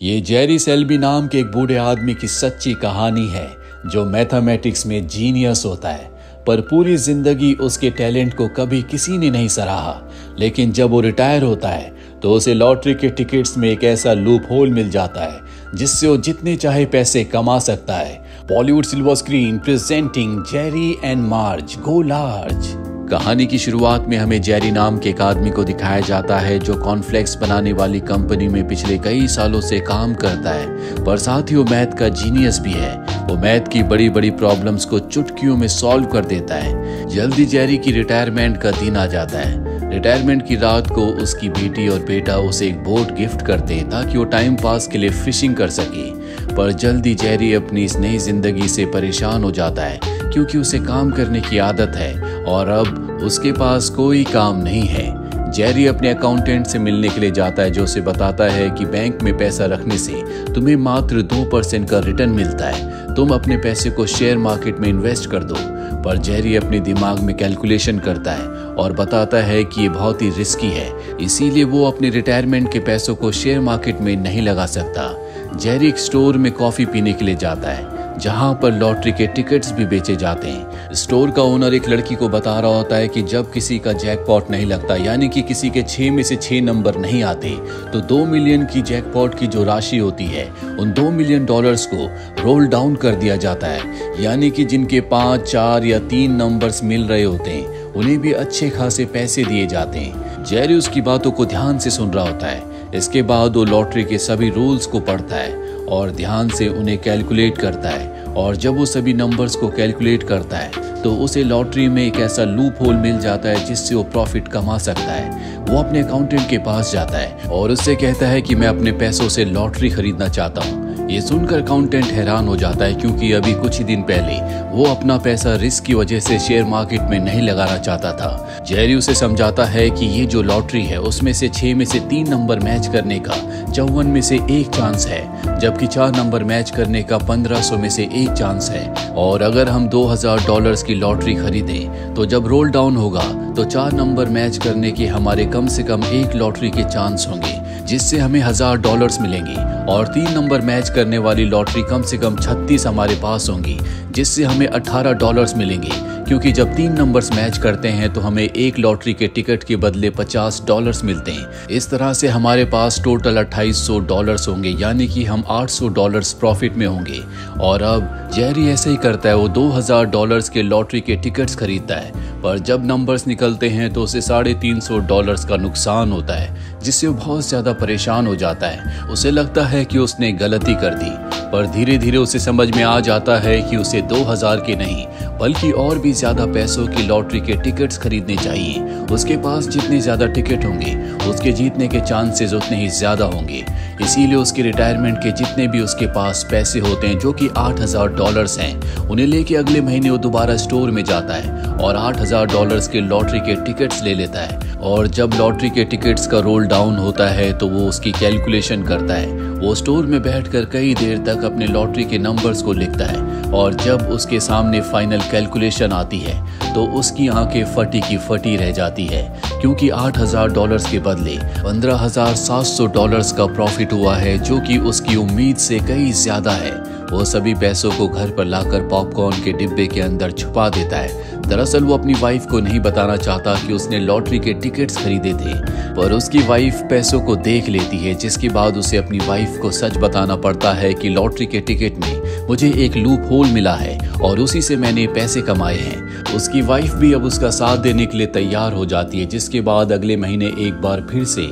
ये Jerry Shelby नाम के एक बूढ़े आदमी की सच्ची कहानी है जो मैथमेटिक्स में जीनियस होता है, पर पूरी जिंदगी उसके टैलेंट को कभी किसी ने नहीं सराहा। लेकिन जब वो रिटायर होता है तो उसे लॉटरी के टिकट्स में एक ऐसा लूप होल मिल जाता है जिससे वो जितने चाहे पैसे कमा सकता है। Bollywood silver screen presenting Jerry and Marge go large. कहानी की शुरुआत में हमें जेरी नाम के एक आदमी को दिखाया जाता है जो कॉर्नफ्लेक्स बनाने वाली कंपनी में पिछले कई सालों से काम करता है, पर साथ ही वो मैथ का जीनियस भी है। वो मैथ की बड़ी बड़ी प्रॉब्लम्स को चुटकियों में सॉल्व कर देता है। जल्दी जेरी की रिटायरमेंट का दिन आ जाता है। रिटायरमेंट की रात को उसकी बेटी और बेटा उसे एक बोट गिफ्ट करते हैं ताकि वो टाइम पास के लिए फिशिंग कर सके। पर जल्दी जेरी अपनी इस नई जिंदगी से परेशान हो जाता है क्योंकि उसे काम करने की आदत है और अब उसके पास कोई काम नहीं है। जेरी अपने अकाउंटेंट से मिलने के लिए जाता है जो उसे बताता है कि बैंक में पैसा रखने से तुम्हें मात्र 2% का रिटर्न मिलता है, तुम अपने पैसे को शेयर मार्केट में इन्वेस्ट कर दो। पर जेरी अपने दिमाग में कैलकुलेशन करता है और बताता है कि ये बहुत ही रिस्की है, इसीलिए वो अपने रिटायरमेंट के पैसों को शेयर मार्केट में नहीं लगा सकता। जेरी एक स्टोर में कॉफी पीने के लिए जाता है जहां पर लॉटरी के टिकट्स भी बेचे जाते हैं। स्टोर का ओनर एक लड़की को बता रहा होता है कि जब किसी का जैकपॉट नहीं लगता, यानी कि किसी के 6 में से 6 नंबर नहीं आते, तो 2 मिलियन की जैकपॉट की जो राशि होती है उन $2 मिलियन को रोल डाउन कर दिया जाता है, यानी कि जिनके 5, 4 या 3 नंबर्स मिल रहे होते हैं उन्हें भी अच्छे खासे पैसे दिए जाते हैं। जेरी उसकी बातों को ध्यान से सुन रहा होता है। इसके बाद वो लॉटरी के सभी रूल्स को पढ़ता है और ध्यान से उन्हें कैलकुलेट करता है, और जब वो सभी नंबर्स को कैलकुलेट करता है तो उसे लॉटरी में एक ऐसा लूप होल मिल जाता है जिससे वो प्रॉफिट कमा सकता है। वो अपने अकाउंटेंट के पास जाता है और उससे कहता है कि मैं अपने पैसों से लॉटरी खरीदना चाहता हूँ। ये सुनकर अकाउंटेंट हैरान हो जाता है क्योंकि अभी कुछ ही दिन पहले वो अपना पैसा रिस्क की वजह से शेयर मार्केट में नहीं लगाना चाहता था। जेरी उसे समझाता है कि ये जो लॉटरी है उसमें से 6 में से 3 नंबर मैच करने का 54 में से 1 चांस है, जबकि 4 नंबर मैच करने का 1500 में से 1 चांस है। और अगर हम $2000 की लॉटरी खरीदें तो जब रोल डाउन होगा तो 4 नंबर मैच करने के हमारे कम से कम 1 लॉटरी के चांस होंगे जिससे हमें $1000 मिलेंगे, और 3 नंबर मैच करने वाली लॉटरी कम से कम 36 हमारे पास होंगी जिससे हमें $18 मिलेंगे, क्योंकि जब 3 नंबर्स मैच करते हैं तो हमें 1 लॉटरी के टिकट के बदले $50 मिलते हैं। इस तरह से हमारे पास टोटल $2800 होंगे, यानी कि हम $800 प्रॉफिट में होंगे। और अब जेरी ऐसे ही करता है, वो $2000 के लॉटरी के टिकट्स खरीदता है, पर जब नंबर्स निकलते हैं तो उसे $350 का नुकसान होता है जिससे वो बहुत ज्यादा परेशान हो जाता है। उसे लगता है कि उसने गलती कर दी, पर धीरे धीरे उसे समझ में आ जाता है कि उसे 2000 के नहीं बल्कि और भी ज्यादा पैसों की लॉटरी के टिकट्स खरीदने चाहिए। उसके पास जितने ज्यादा टिकट होंगे उसके जीतने के चांसेस उतने ही ज्यादा होंगे। इसीलिए उसके रिटायरमेंट के जितने भी उसके पास पैसे होते हैं, जो कि $8000 हैं, उन्हें लेके अगले महीने वो दोबारा स्टोर में जाता है और $8000 के लॉटरी के टिकट्स ले लेता है। और जब लॉटरी के टिकट्स का रोल डाउन होता है तो वो उसकी कैलकुलेशन करता है। वो स्टोर में बैठकर कई देर तक अपने लॉटरी के नंबर्स को लिखता है, और जब उसके सामने फाइनल कैलकुलेशन आती है तो उसकी आंखें फटी की फटी रह जाती है, क्योंकि $8000 के बदले $15700 का प्रॉफिट हुआ है, जो कि उसकी उम्मीद से कहीं ज्यादा है। वो सभी पैसों को घर पर लाकर पॉपकॉर्न के डिब्बे के अंदर छुपा देता है। दरअसल वो अपनी वाइफ को नहीं बताना चाहता कि उसने लॉटरी के टिकट्स खरीदे थे, पर उसकी वाइफ पैसों को देख लेती है, जिसके बाद उसे अपनी वाइफ को सच बताना पड़ता है कि लॉटरी के टिकट में मुझे एक लूप होल मिला है और उसी से मैंने पैसे कमाए हैं। उसकी वाइफ भी अब उसका साथ देने के लिए तैयार हो जाती है, जिसके बाद अगले महीने एक बार फिर से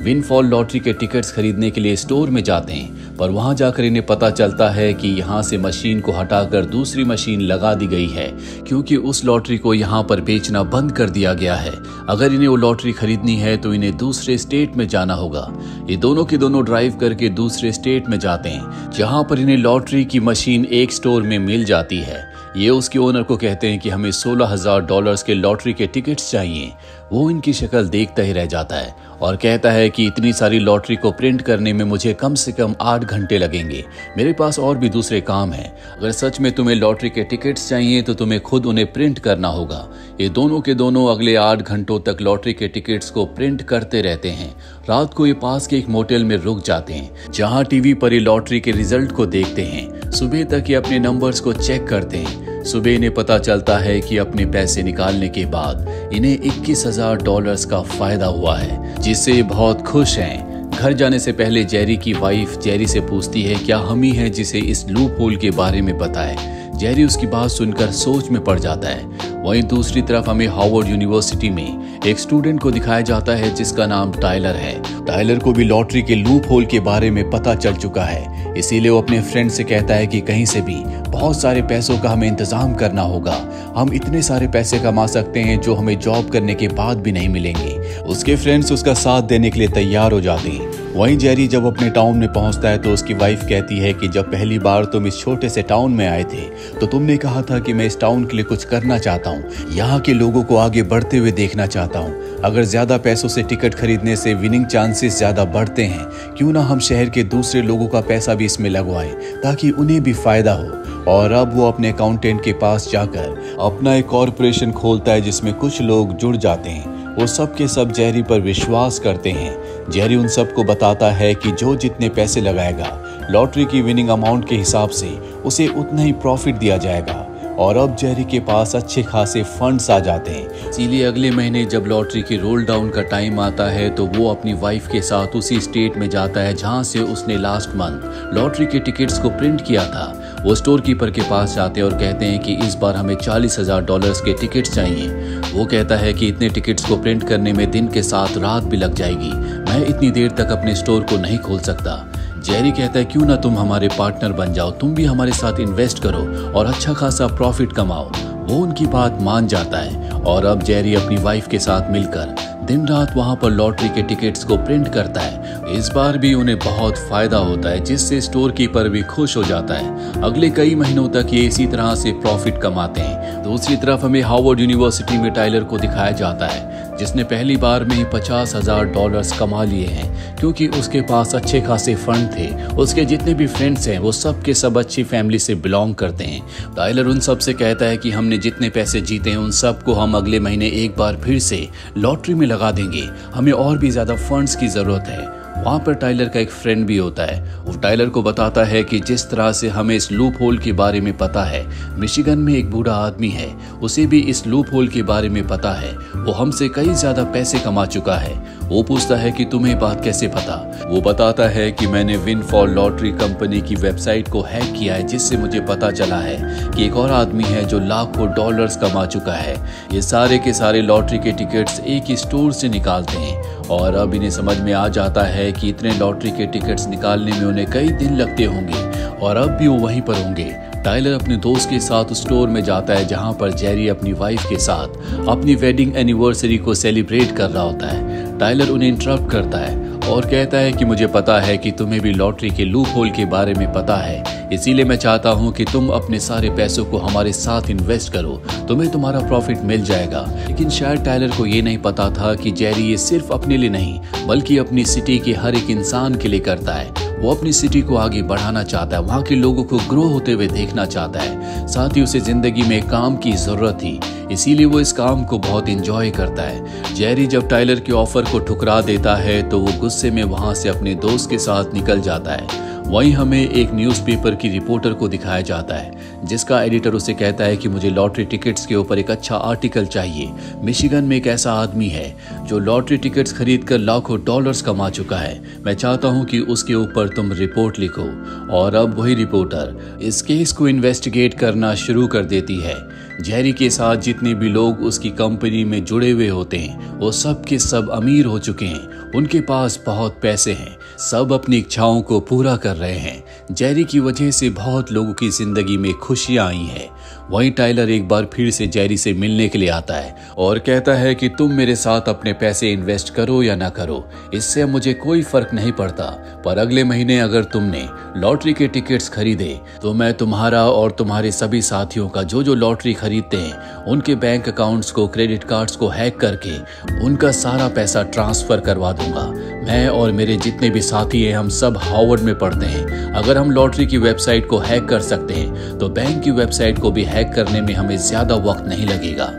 विनफॉल लॉटरी के टिकट्स खरीदने के लिए स्टोर में जाते हैं, पर वहां जाकर इन्हें पता चलता है कि यहाँ से मशीन को हटाकर दूसरी मशीन लगा दी गई है, क्योंकि उस लॉटरी को यहाँ पर बेचना बंद कर दिया गया है। अगर इन्हें वो लॉटरी खरीदनी है तो इन्हें दूसरे स्टेट में जाना होगा। ये दोनों के दोनों ड्राइव करके दूसरे स्टेट में जाते हैं, जहाँ पर इन्हें लॉटरी की मशीन एक स्टोर में मिल जाती है। ये उसके ओनर को कहते हैं कि हमें $16000 के लॉटरी के टिकट्स चाहिए, वो इनकी शक्ल देखता ही रह जाता है और कहता है कि इतनी सारी लॉटरी को प्रिंट करने में मुझे कम से कम 8 घंटे लगेंगे। मेरे पास और भी दूसरे काम हैं। अगर सच में तुम्हें लॉटरी के टिकट्स चाहिए तो तुम्हें खुद उन्हें प्रिंट करना होगा। ये दोनों के दोनों अगले 8 घंटों तक लॉटरी के टिकट्स को प्रिंट करते रहते हैं। रात को ये पास के एक मोटेल में रुक जाते हैं जहाँ टीवी पर ये लॉटरी के रिजल्ट को देखते हैं। सुबह तक ये अपने नंबर्स को चेक करते हैं। सुबह इन्हें पता चलता है कि अपने पैसे निकालने के बाद इन्हें $21,000 का फायदा हुआ है, जिससे ये बहुत खुश हैं। घर जाने से पहले जेरी की वाइफ जेरी से पूछती है क्या हम ही हैं जिसे इस लूप होल के बारे में पता है। जेरी उसकी बात सुनकर सोच में पड़ जाता है। वहीं दूसरी तरफ हमें हार्वर्ड यूनिवर्सिटी में एक स्टूडेंट को दिखाया जाता है जिसका नाम टाइलर है। टाइलर को भी लॉटरी के लूप होल के बारे में पता चल चुका है, इसीलिए वो अपने फ्रेंड से कहता है कि कहीं से भी बहुत सारे पैसों का हमें इंतजाम करना होगा। हम इतने सारे पैसे कमा सकते हैं जो हमें जॉब करने के बाद भी नहीं मिलेंगे। उसके फ्रेंड्स उसका साथ देने के लिए तैयार हो जाते हैं। वहीं जेरी जब अपने टाउन में पहुंचता है तो उसकी वाइफ कहती है कि जब पहली बार तुम इस छोटे से टाउन में आए थे तो तुमने कहा था कि मैं इस टाउन के लिए कुछ करना चाहता हूँ, यहाँ के लोगों को आगे बढ़ते हुए देखना चाहता हूँ। अगर ज्यादा पैसों से टिकट खरीदने से विनिंग चांसेस ज्यादा बढ़ते हैं, क्यों ना हम शहर के दूसरे लोगों का पैसा भी इसमें लगवाएं ताकि उन्हें भी फायदा हो। और अब वो अपने अकाउंटेंट के पास जाकर अपना एक कॉर्पोरेशन खोलता है जिसमें कुछ लोग जुड़ जाते हैं। वो सब के सब जेरी पर विश्वास करते हैं। जेरी उन सबको बताता है कि जो जितने पैसे लगाएगा लॉटरी की विनिंग अमाउंट के हिसाब से उसे उतना ही प्रॉफिट दिया जाएगा। और अब जेरी के पास अच्छे खासे फंड्स आ जाते हैं। इसीलिए अगले महीने जब लॉटरी की रोल डाउन का टाइम आता है तो वो अपनी वाइफ के साथ उसी स्टेट में जाता है जहां से उसने लास्ट मंथ लॉटरी के टिकट्स को प्रिंट किया था। वो स्टोर कीपर के पास जाते हैं और कहते हैं कि इस बार हमें $40,000 के टिकट्स चाहिए। वो कहता है कि इतने टिकट्स को प्रिंट करने में दिन के साथ रात भी लग जाएगी, मैं इतनी देर तक अपने स्टोर को नहीं खोल सकता। जेरी कहता है क्यों ना तुम हमारे पार्टनर बन जाओ, तुम भी हमारे साथ इन्वेस्ट करो और अच्छा खासा प्रॉफिट कमाओ। वो उनकी बात मान जाता है और अब जेरी अपनी वाइफ के साथ मिलकर दिन रात वहां पर लॉटरी के टिकट्स को प्रिंट करता है। इस बार भी उन्हें बहुत फायदा होता है जिससे स्टोर कीपर भी खुश हो जाता है। अगले कई महीनों तक ये इसी तरह से प्रॉफिट कमाते हैं। दूसरी तरफ हमें हार्वर्ड यूनिवर्सिटी में टाइलर को दिखाया जाता है जिसने पहली बार में ही $50,000 कमा लिए हैं क्योंकि उसके पास अच्छे खासे फंड थे। उसके जितने भी फ्रेंड्स हैं वो सब के सब अच्छी फैमिली से बिलोंग करते हैं। टाइलर उन सब से कहता है कि हमने जितने पैसे जीते हैं उन सब को हम अगले महीने एक बार फिर से लॉटरी में लगा देंगे, हमें और भी ज्यादा फंड्स की जरूरत है। वहाँ पर टाइलर का एक फ्रेंड भी होता है। वो टाइलर को बताता है कि जिस तरह से हमें इस लूप होल के बारे में पता है, मिशिगन में एक बूढ़ा आदमी है, उसे भी इस लूप होल के बारे में पता है। वो हमसे कई ज्यादा पैसे कमा चुका है। वो पूछता है कि तुम्हें बात कैसे पता। वो बताता है कि मैंने विनफॉल लॉटरी कंपनी की वेबसाइट को हैक किया है जिससे मुझे पता चला है कि एक और आदमी है जो लाखों डॉलर्स कमा चुका है। ये सारे के सारे लॉटरी के टिकट्स एक ही स्टोर से निकालते हैं और अब इन्हें समझ में आ जाता है कि इतने लॉटरी के टिकट्स निकालने में उन्हें कई दिन लगते होंगे और अब भी वो वहीं पर होंगे। टाइलर अपने दोस्त के साथ स्टोर में जाता है जहां पर जेरी अपनी वाइफ के साथ अपनी वेडिंग एनिवर्सरी को सेलिब्रेट कर रहा होता है। टाइलर उन्हें इंटरप्ट करता है और कहता है कि मुझे पता है कि तुम्हें भी लॉटरी के लूप होल के बारे में पता है, इसीलिए मैं चाहता हूं कि तुम अपने सारे पैसों को हमारे साथ इन्वेस्ट करो, तुम्हें तुम्हारा प्रॉफिट मिल जाएगा। लेकिन शायद टाइलर को ये नहीं पता था कि जेरी ये सिर्फ अपने लिए नहीं बल्कि अपनी सिटी के हर एक इंसान के लिए करता है। वो अपनी सिटी को आगे बढ़ाना चाहता है, वहाँ के लोगों को ग्रो होते हुए देखना चाहता है। साथ ही उसे जिंदगी में काम की जरूरत थी, इसीलिए वो इस काम को बहुत एंजॉय करता है। जेरी जब टाइलर के ऑफर को ठुकरा देता है तो वो गुस्से में वहां से अपने दोस्त के साथ निकल जाता है। वहीं हमें एक न्यूज़पेपर की रिपोर्टर को दिखाया जाता है जिसका एडिटर उसे कहता है कि मुझे लॉटरी टिकट्स के ऊपर एक अच्छा आर्टिकल चाहिए। मिशिगन में एक ऐसा आदमी है जो लॉटरी टिकट्स खरीदकर लाखों डॉलर्स कमा चुका है, मैं चाहता हूं कि उसके ऊपर तुम रिपोर्ट लिखो। और अब वही रिपोर्टर इस केस को इन्वेस्टिगेट करना शुरू कर देती है। जेरी के साथ जितने भी लोग उसकी कंपनी में जुड़े हुए होते हैं वो सब के सब अमीर हो चुके हैं, उनके पास बहुत पैसे हैं, सब अपनी इच्छाओं को पूरा कर रहे हैं। जेरी की वजह से बहुत लोगों की जिंदगी में खुशियां आई हैं। वहीं टाइलर एक बार फिर से जेरी से मिलने के लिए आता है और कहता है कि तुम मेरे साथ अपने पैसे इन्वेस्ट करो या ना करो, इससे मुझे कोई फर्क नहीं पड़ता, पर अगले महीने अगर तुमने लॉटरी के टिकट्स खरीदे तो मैं तुम्हारा और तुम्हारे सभी साथियों का जो लॉटरी खरीदते हैं उनके बैंक अकाउंट्स को, क्रेडिट कार्ड्स को हैक करके उनका सारा पैसा ट्रांसफर करवा दूंगा। मैं और मेरे जितने भी साथी हैं हम सब हार्वर्ड में पढ़ते हैं। अगर हम लॉटरी की वेबसाइट को हैक कर सकते हैं तो बैंक की वेबसाइट को भी हैक करने में हमें ज्यादा वक्त नहीं लगेगा।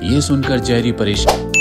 ये सुनकर जेरी परेशान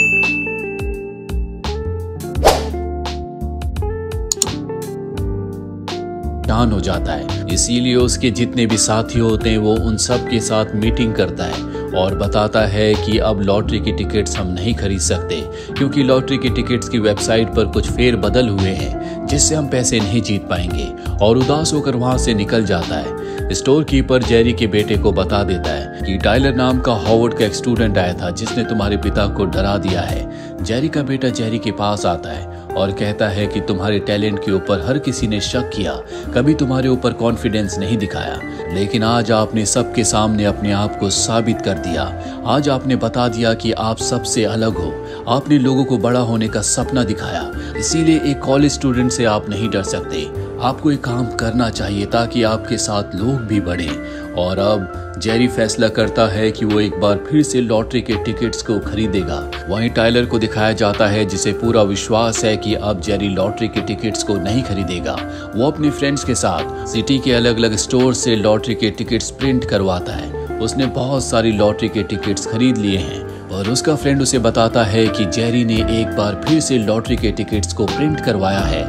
हो जाता है, इसीलिए उसके जितने भी साथी होते हैं वो उन सब के साथ मीटिंग करता है और बताता है कि अब लॉटरी की टिकट्स हम नहीं खरीद सकते क्योंकि लॉटरी की टिकट्स की वेबसाइट पर कुछ फेर बदल हुए हैं जिससे हम पैसे नहीं जीत पाएंगे, और उदास होकर वहां से निकल जाता है। स्टोर कीपर जेरी के बेटे को बता देता है कि टाइलर नाम का हार्वर्ड का एक स्टूडेंट आया था जिसने तुम्हारे पिता को डरा दिया है। जेरी का बेटा जेरी के पास आता है और कहता है कि तुम्हारे टैलेंट के ऊपर हर किसी ने शक किया, कभी तुम्हारे ऊपर कॉन्फिडेंस नहीं दिखाया, लेकिन आज आपने सबके सामने अपने आप को साबित कर दिया। आज आपने बता दिया कि आप सबसे अलग हो। आपने लोगों को बड़ा होने का सपना दिखाया, इसीलिए एक कॉलेज स्टूडेंट से आप नहीं डर सकते। आपको एक काम करना चाहिए ताकि आपके साथ लोग भी बढ़ें। और अब जेरी फैसला करता है कि वो एक बार फिर से लॉटरी के टिकट्स को खरीदेगा। वहीं टाइलर को दिखाया जाता है जिसे पूरा विश्वास है कि अब जेरी लॉटरी के टिकट्स को नहीं खरीदेगा। वो अपने फ्रेंड्स के साथ सिटी के अलग अलग स्टोर से लॉटरी के टिकट्स प्रिंट करवाता है। उसने बहुत सारी लॉटरी के टिकट्स खरीद लिए हैं और उसका फ्रेंड उसे बताता है कि जेरी ने एक बार फिर से लॉटरी के टिकट्स को प्रिंट करवाया है,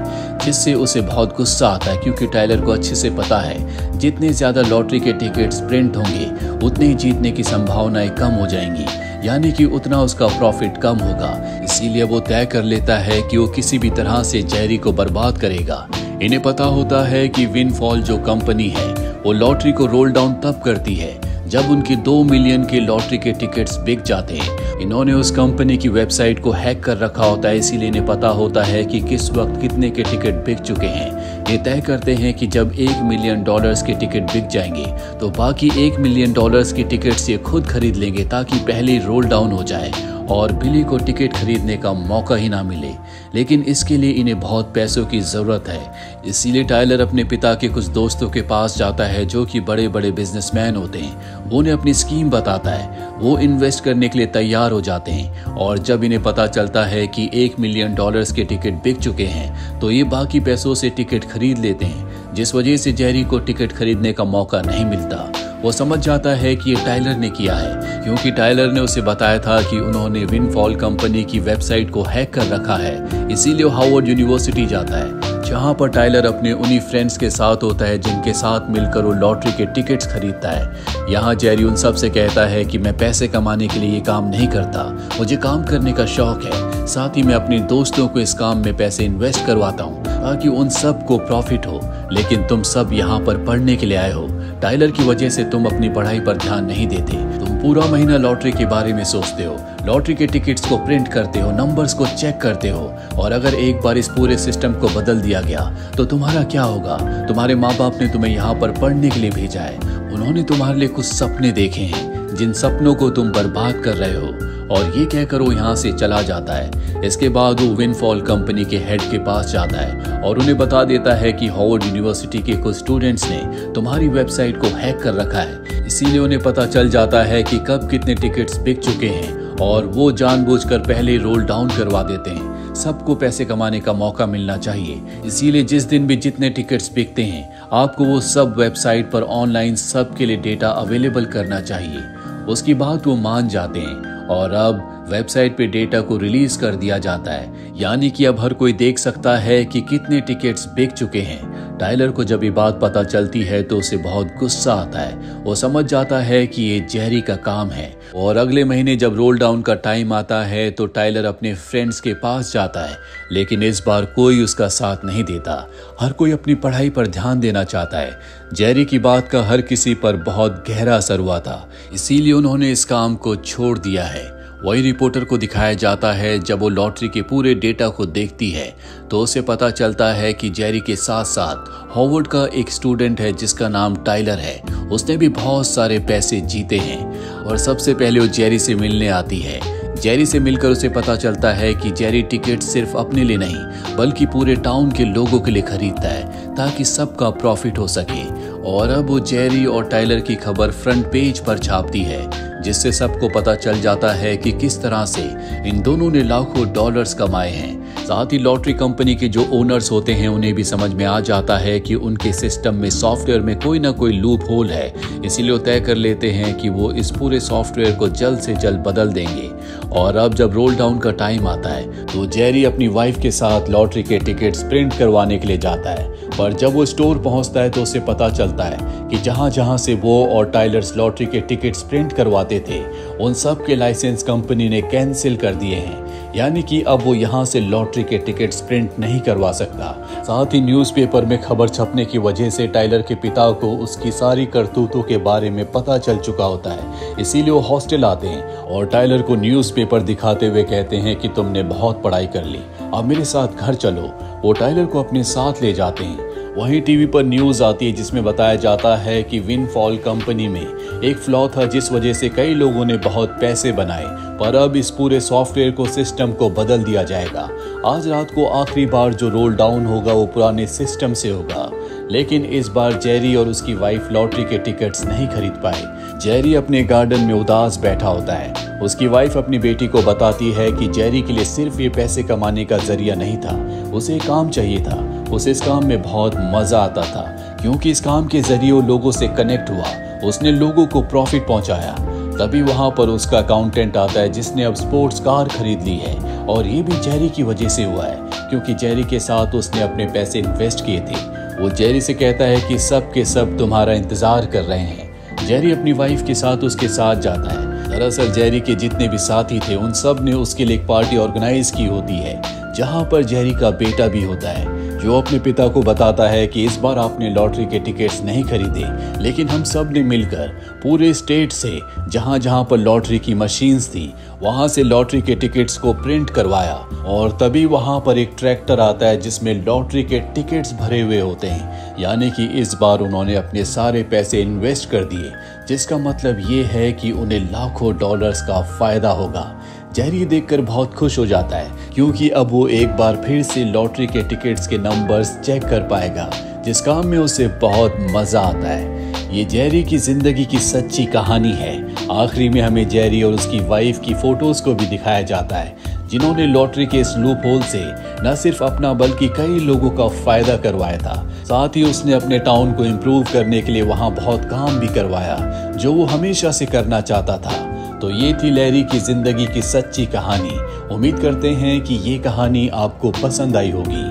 जिससे उसे बहुत गुस्सा आता है क्योंकि टाइलर को अच्छे से पता है जितने ज्यादा लॉटरी के टिकट्स प्रिंट होंगे उतने ही जीतने की संभावनाएं कम हो जाएंगी, यानी कि उतना उसका प्रॉफिट कम होगा। इसीलिए वो तय कर लेता है कि वो किसी भी तरह से जेरी को बर्बाद करेगा। इन्हें पता होता है कि विनफॉल जो कंपनी है वो लॉटरी को रोल डाउन तब करती है जब उनके 2 मिलियन के लॉटरी के टिकट्स बिक जाते हैं। इन्होंने उस कंपनी की वेबसाइट को हैक कर रखा होता है, इसीलिए इन्हें पता होता है कि किस वक्त कितने के टिकट बिक चुके हैं। ये तय करते हैं कि जब $1 मिलियन के टिकट बिक जाएंगे तो बाकी $1 मिलियन के टिकट्स ये खुद खरीद लेंगे ताकि पहले रोल डाउन हो जाए और बिली को टिकट खरीदने का मौका ही ना मिले। लेकिन इसके लिए इन्हें बहुत पैसों की जरूरत है, इसीलिए टाइलर अपने पिता के कुछ दोस्तों के पास जाता है जो कि बड़े बड़े बिजनेसमैन होते हैं। वो उन्हें अपनी स्कीम बताता है, वो इन्वेस्ट करने के लिए तैयार हो जाते हैं और जब इन्हें पता चलता है कि $1 मिलियन के टिकट बिक चुके हैं तो ये बाकी पैसों से टिकट खरीद लेते हैं, जिस वजह से जेरी को टिकट खरीदने का मौका नहीं मिलता। वो समझ जाता है कि ये टाइलर ने किया है क्योंकि टाइलर ने उसे बताया था कि उन्होंने विनफॉल कंपनी की वेबसाइट को हैक कर रखा है। इसीलिए हार्वर्ड यूनिवर्सिटी जाता है जहां पर टाइलर अपने उन्हीं फ्रेंड्स के साथ होता है जिनके साथ मिलकर वो लॉटरी के टिकट्स खरीदता है। यहाँ जेरी उन सब से कहता है कि मैं पैसे कमाने के लिए ये काम नहीं करता, मुझे काम करने का शौक है, साथ ही मैं अपने दोस्तों को इस काम में पैसे इन्वेस्ट करवाता हूँ ताकि उन सब को प्रॉफिट हो, लेकिन तुम सब यहाँ पर पढ़ने के लिए आए हो। टाइलर की वजह से तुम अपनी पढ़ाई पर ध्यान नहीं देते। तुम पूरा महीना लॉटरी के बारे में सोचते हो, लॉटरी के टिकट्स को प्रिंट करते हो, नंबर्स को चेक करते हो, और अगर एक बार इस पूरे सिस्टम को बदल दिया गया तो तुम्हारा क्या होगा? तुम्हारे माँ बाप ने तुम्हें यहाँ पर पढ़ने के लिए भेजा है, उन्होंने तुम्हारे लिए कुछ सपने देखे हैं जिन सपनों को तुम बर्बाद कर रहे हो। और ये कहकर वो यहाँ से चला जाता है। इसके बाद वो विनफॉल कंपनी के हेड के पास जाता है और उन्हें बता देता है कि हार्वर्ड यूनिवर्सिटी के कुछ स्टूडेंट्स ने तुम्हारी वेबसाइट को हैक कर रखा है, इसीलिए उन्हें पता चल जाता है कि कब कितने टिकट्स बिक चुके हैं और वो जानबूझकर पहले रोल डाउन करवा देते हैं। सबको पैसे कमाने का मौका मिलना चाहिए, इसीलिए जिस दिन भी जितने टिकट्स बिकते हैं आपको वो सब वेबसाइट पर ऑनलाइन सबके लिए डेटा अवेलेबल करना चाहिए। उसकी बात वो मान जाते हैं और अब वेबसाइट पे डेटा को रिलीज कर दिया जाता है, यानी कि अब हर कोई देख सकता है कि कितने टिकट्स बिक चुके हैं। टाइलर को जब ये बात पता चलती है तो उसे बहुत गुस्सा आता है। वो समझ जाता है कि ये जेरी का काम है और अगले महीने जब रोल डाउन का टाइम आता है तो टाइलर अपने फ्रेंड्स के पास जाता है, लेकिन इस बार कोई उसका साथ नहीं देता। हर कोई अपनी पढ़ाई पर ध्यान देना चाहता है। जेरी की बात का हर किसी पर बहुत गहरा असर हुआ था, इसीलिए उन्होंने इस काम को छोड़ दिया है। वही रिपोर्टर को दिखाया जाता है जब वो लॉटरी के पूरे डेटा को देखती है तो उसे पता चलता है कि जेरी के साथ साथ हॉवर्ड का एक स्टूडेंट है जिसका नाम टाइलर है। उसने भी बहुत सारे पैसे जीते हैं और सबसे पहले वो जेरी से मिलने आती है। जेरी से मिलकर उसे पता चलता है कि जेरी टिकट सिर्फ अपने लिए नहीं बल्कि पूरे टाउन के लोगों के लिए खरीदता है ताकि सबका प्रॉफिट हो सके। और अब वो जेरी और टाइलर की खबर फ्रंट पेज पर छापती है जिससे सबको पता चल जाता है कि किस तरह से इन दोनों ने लाखों डॉलर्स कमाए हैं। साथ ही लॉटरी कंपनी के जो ओनर्स होते हैं उन्हें भी समझ में आ जाता है कि उनके सिस्टम में सॉफ्टवेयर में कोई ना कोई लूप होल है, इसीलिए वो तय कर लेते हैं कि वो इस पूरे सॉफ्टवेयर को जल्द से जल्द बदल देंगे। और अब जब रोल डाउन का टाइम आता है तो जेरी अपनी वाइफ के साथ लॉटरी के टिकट्स प्रिंट करवाने के लिए जाता है, पर जब वो स्टोर पहुंचता है तो उसे पता चलता है कि जहां जहां से वो और टाइलर्स लॉटरी के टिकट्स प्रिंट करवाते थे उन सब के लाइसेंस कंपनी ने कैंसिल कर दिए हैं, यानी कि अब वो यहाँ से लॉटरी के टिकट्स प्रिंट नहीं करवा सकता। साथ ही न्यूज़पेपर में खबर छपने की वजह से टाइलर के पिता को उसकी सारी करतूतों के बारे में पता चल चुका होता है, इसीलिए वो हॉस्टल आते हैं और टाइलर को न्यूज़पेपर दिखाते हुए कहते हैं कि तुमने बहुत पढ़ाई कर ली, अब मेरे साथ घर चलो। वो टाइलर को अपने साथ ले जाते हैं। वहीं टीवी पर न्यूज आती है जिसमें बताया जाता है कि विनफॉल कंपनी में एक फ्लॉ था जिस वजह से कई लोगों ने बहुत पैसे बनाए, पर अब इस पूरे सॉफ्टवेयर को सिस्टम को बदल दिया जाएगा। आज रात को आखिरी बार जो रोल डाउन होगा वो पुराने सिस्टम से होगा, लेकिन इस बार जेरी और उसकी वाइफ लॉटरी के टिकट्स नहीं खरीद पाए। जेरी अपने गार्डन में उदास बैठा होता है। उसकी वाइफ अपनी बेटी को बताती है कि जेरी के लिए सिर्फ ये पैसे कमाने का जरिया नहीं था, उसे काम चाहिए था। उसे इस काम में बहुत मजा आता था क्योंकि इस काम के जरिए वो लोगों से कनेक्ट हुआ, उसने लोगों को प्रॉफिट पहुंचाया। तभी वहां पर उसका अकाउंटेंट आता है जिसने अब स्पोर्ट्स कार खरीद ली है, और ये भी जेरी की वजह से हुआ है क्योंकि जेरी के साथ उसने अपने पैसे इन्वेस्ट किए थे। वो जेरी से कहता है कि सब के सब तुम्हारा इंतजार कर रहे हैं। जेरी अपनी वाइफ के साथ उसके साथ जाता है। दरअसल जेरी के जितने भी साथी थे उन सब ने उसके लिए एक पार्टी ऑर्गेनाइज की होती है जहां पर जेरी का बेटा भी होता है, जो अपने पिता को बताता है कि इस बार आपने लॉटरी के टिकट्स नहीं खरीदे, लेकिन हम सब ने मिलकर पूरे स्टेट से जहां जहां पर लॉटरी की मशीन्स थी वहां से लॉटरी के टिकट्स को प्रिंट करवाया। और तभी वहां पर एक ट्रैक्टर आता है जिसमें लॉटरी के टिकट्स भरे हुए होते हैं, यानी कि इस बार उन्होंने अपने सारे पैसे इन्वेस्ट कर दिए, जिसका मतलब ये है कि उन्हें लाखों डॉलर्स का फायदा होगा। जेरी देखकर बहुत खुश हो जाता है क्योंकि अब वो एक बार फिर से लॉटरी के टिकट्स के नंबर्स चेक कर पाएगा, जिस काम में उसे बहुत मजा आता है। ये जेरी की जिंदगी की सच्ची कहानी है। आखिरी में हमें जेरी और उसकी वाइफ की फोटोज को भी दिखाया जाता है जिन्होंने लॉटरी के इस लूप होल से न सिर्फ अपना बल्कि कई लोगों का फायदा करवाया था। साथ ही उसने अपने टाउन को इम्प्रूव करने के लिए वहां बहुत काम भी करवाया जो वो हमेशा से करना चाहता था। तो ये थी लैरी की जिंदगी की सच्ची कहानी। उम्मीद करते हैं कि ये कहानी आपको पसंद आई होगी।